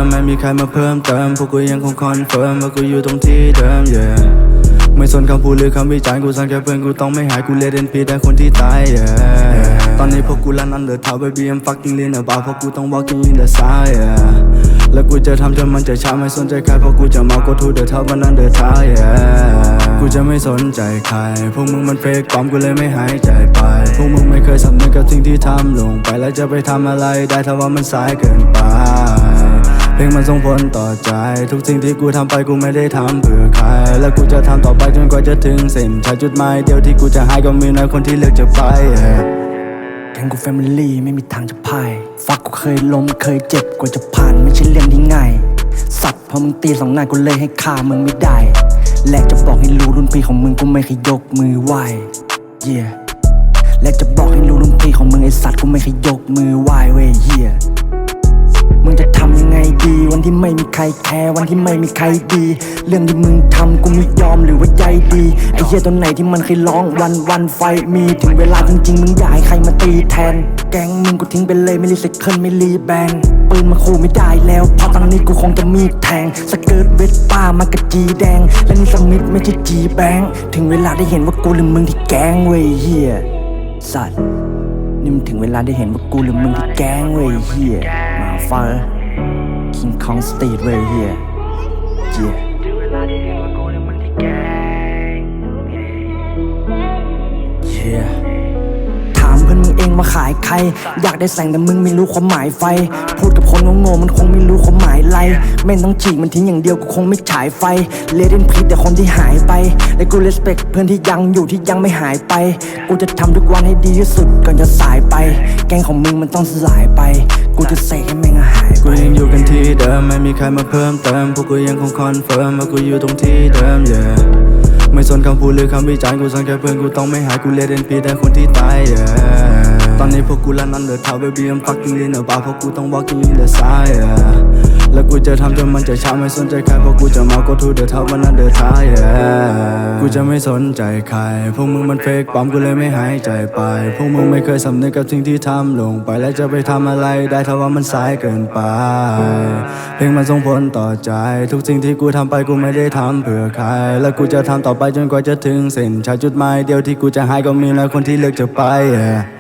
มไม่มีใครมาเพิ่มเติมพวกกูยังคงคอนเฟิร์มว่ากูอยู่ตรงที่เดิม yeah ไม่สนคำพูดหรือคำวิจารณ์กูสั่งแค่เพื่อนกูต้องไม่หายกูเลดเดนพีแต่คนที่ตาย yeah ตอนนี้พวกกูลั่น under top baby I'm fucking lean about พวกกูต้อง walking in the side yeah แล้วกูจะทำจนมันจะช้าไม่สนใจใครเพราะกูจะเมา go to the top มัน under top yeah กูจะไม่สนใจใครพวกมึงมันเฟกปลอมกูเลยไม่หายใจไปพวกมึงไม่เคยสำนึกกับสิ่งที่ทำลงไปแล้วจะไปทำอะไรได้ถ้าว่ามันสายเกินไปเพลงมันส่งผลต่อใจทุกสิ่งที่กูทำไปกูไม่ได้ทำเพื่อใครและกูจะทำต่อไปจนกว่าจะถึงเส้นชัยจุดหมายเดียวที่กูจะหายก็มีน้อยคนที่เลือกจะไปแกงกูแฟมิลี่ไม่มีทางจะพ่ายฟักกูเคยล้มเคยเจ็บกว่าจะผ่านไม่ใช่เรื่องที่ง่ายสัตว์พอมึงตีสองหน้ากูเลยให้ฆ่ามึงไม่ได้และจะบอกให้รู้รุ่นพี่ของมึงกูไม่เคยยกมือไหว yeah และจะบอกให้รู้รุ่นพี่ของมึงไอสัตว์กูไม่เคยยกมือไหวเว้ย yeahมึงจะทำยังไงดีวันที่ไม่มีใครแคร์วันที่ไม่มีใครดีเรื่องที่มึงทำกูไม่ยอมหรือว่าใจดีไอ้เหี้ยตัวไหนที่มันเคยร้องวันไฟมีถึงเวลาจริงๆมึงอยากให้ใครมาตีแทนแก๊งมึงกูทิ้งไปเลยไม่รีไซเคิลไม่รีแบนปืนมาคู่ไม่ได้แล้วเพราะตอนนี้กูคงจะมีแทงสเกิร์ตเวสป้ามากระจีแดงและนี่สมิธไม่ใช่จีแบงถึงเวลาได้เห็นว่ากูหรือมึงที่แก๊งเว้ยเหี้ยสัตว์นี่มันถึงเวลาได้เห็นว่ากูหรือมึงที่แก๊งเว้ยเหี้ยมาฟังKing Kong Street เว้ยเฮีย yeah ถึงเวลาที่เห็นว่ากูเนี่ยมันที่แกง yeah ถามเพื่อนมึงเองมาขายใครอยากได้แสงแต่มึงไม่รู้ความหมายไฟพูดกับคนโง่ๆมันคงไม่รู้ความหมายไรแม่งต้องฉีกมันทิ้งอย่างเดียวกูคงไม่ฉายไฟเลดเดนพีแต่คนที่หายไปและกูเลสเปคเพื่อนที่ยังอยู่ที่ยังไม่หายไปกูจะทำทุกวันให้ดีที่สุดก่อนจะสายไปแกงของมึงมันต้องสลายไปกูจะเสกให้แม่งหายกูยังอยู่กันที่เดิมไม่มีใครมาเพิ่มเติมพวกกูยังคงคอนเฟิร์มว่ากูอยู่ตรงที่เดิม yeah ไม่สนคำพูดหรือคำวิจารณ์กูสั่งแค่เพื่อนกูต้องไม่หายกูเลดเดนพีแต่คนที่ตาย yeah ตอนนี้พวกกูลั่น under top baby I'm fucking lean about พวกกูต้อง walking in the side yeah แล้วกูจะทำจนมันจะช้าไม่สนใจใครเพราะกูจะเมา go to the top มัน under top yeah กูจะไม่สนใจใครพวกมึงมันเฟกปลอมกูเลยไม่หายใจไปพวกมึงไม่เคยสำนึกกับสิ่งที่ทำลงไปแล้วจะไปทำอะไรได้ถ้าว่ามันสายเกินไปเพลงมันส่งผลต่อใจทุกสิ่งที่กูทำไปกูไม่ได้ทำเพื่อใครและกูจะทำต่อไปจนกว่าจะถึงเส้นชัยจุดหมายเดียวที่กูจะหายก็มีน้อยคนที่เลือกจะไป yeah